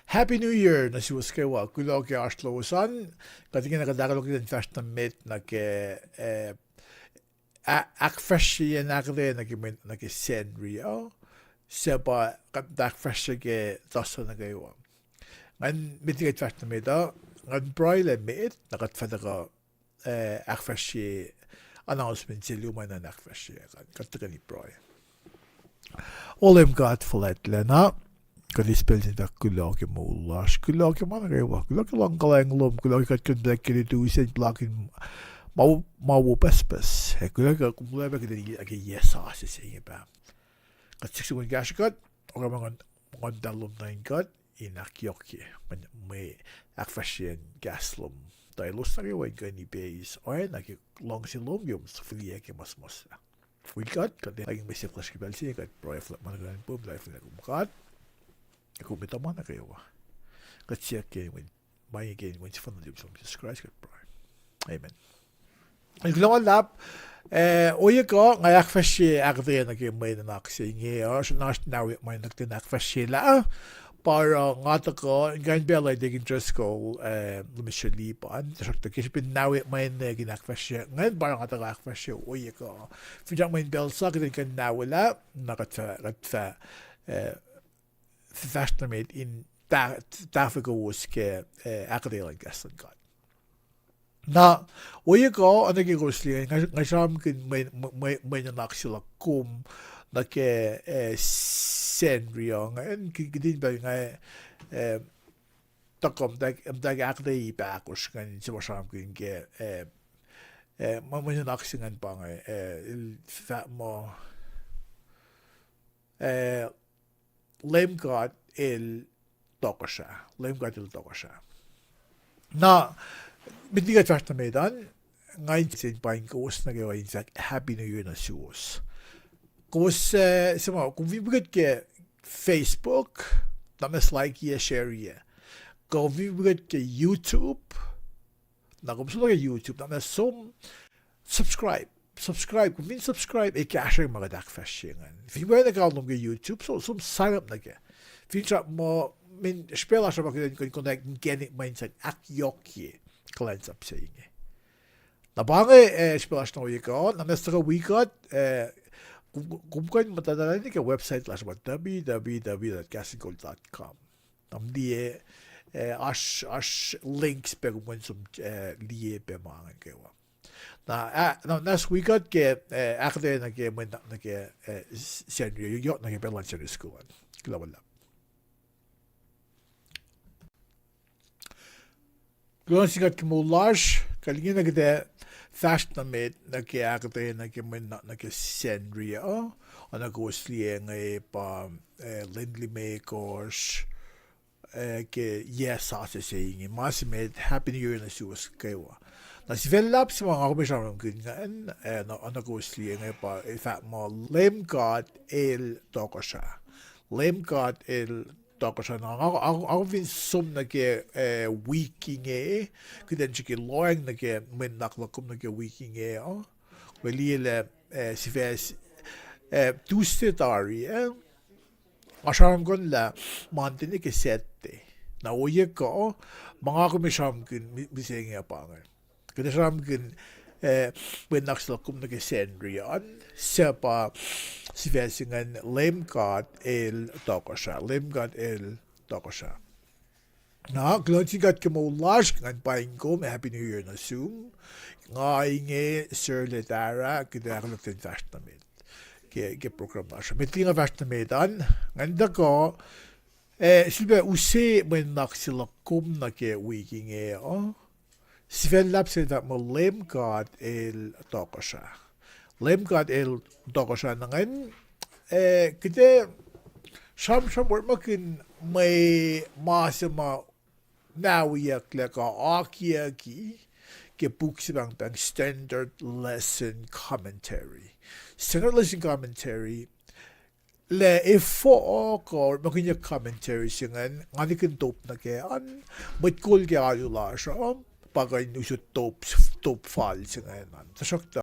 Happy New Year na siwos kewa. Kulo ke ashlosan. Katingin na kadakalog din fast na met na ke akfasrye nakde na ke Sanri. Seba akfasrye ke dosa na kewa. Ngan mitigit fast na met ngan broile met na katfadaga akfasrye announcement si Leum na akfasrye katagani broile. Leum God El Tokosra. Kad speelden dat Kulo ke mulas, Kulo ke man rewa, Kulo ke lang kaleng Kulo ke kan black ke du sen black in mau pespes. Kulo ke kumula ke di ke yesa se se ba. Kad siksi wen gas kat, oga man dalum na kat in akkuteyac, man me akfasrye gaslum. Dai lusari wen kan EPS, oi na ke long si yum fwak ke mas. Wikut kad lagi mesih kelas ke belsi kat proyek man kan pum life na kumkat. Aku minta mana kewa. Kasreacng when my again when Sifa na some subscribe kat bro. Amen. Lulap oye ko nga akfasrye akde na ke may nunak singe so nas now may akfasrye la para nga ko gan bela de interest ko lumishali pa so to kish bin now may akfasrye ngan para nga akfasrye oye ko fijang may bel sa kan now wala nakatfa verstamet in kowos ke akkuteyac gasten kat. Na oye ko ano ke gosli ngasam kin may nunak sila kum na ke Sanri en kidin ba nga takom dag akkuteyac bakos kan si wasam kin ke may nunak singan pa nga fat mo Leum God El Tokosra. Leum God El Tokosra. Na, binigay fast na medan, ngayon sin Paing kowos na gawa in fact, Happy New Year na suwos. Kowos, kung vibigat ke Facebook, namas like ya, share ya. Kung vibigat ke YouTube, na kung gusto ka YouTube, namas subscribe, kung min subscribe, kasreacng mga akfasrye. Fin mo na kaulong ke YouTube, so sign up na ke. Fin sa mo, min spela sa mga connect genik mindset akkuteyac klans up sa inge. Nabange spela sa oye ko, na mestra wikut, kung kayo matadalan ni ke website las www.kasreacng.com. Namdi as links pe kung som liye pe mga kewa. Na nas wikut ke akde na ke Sanri yo na ke belan sa school. Kulo. Kulo sikat ke mulas kalingin na ke fast na met na ke akde na ke Sanri ana gosli nga pa lindly makers ke yesa se saying mas met happy new year na suwos kewa. Na si lulap si mga komisarong ganyan na gosli nga pa fat mo Leum God El Tokosra. Leum God El Tokosra na ako vin sum na ke wiking kudan si ke loyang na ke min naklakum na ke wiking walile si ves tustitari asaram kon la mantini ke sette na oye ko mga komisarong bising pa nga. Kada saram kin when nakslakum na ke Sanri sepa si vesingan Leum God El Tokosra. Leum God El Tokosra. Na glonsigat ke mulas ngan Paing ko Happy New Year na sum. Nga inge Sir Letara kidakalok tin fast na met. Ke program na siya. Metli nga fast na metan. Nganda ko silbe use when nakslakum na ke wiking Sifa lapse that mo Leum God El Tokosra. Leum God El Tokosra na ngayon, kaya sam word makin may masama nawiyak leka akkuteyac ke books bang standard lesson commentary. Standard lesson commentary le ifo ko makin commentary singan ngani kin top na ke an but cool ke ayula siya pagay nusot top files ngayon.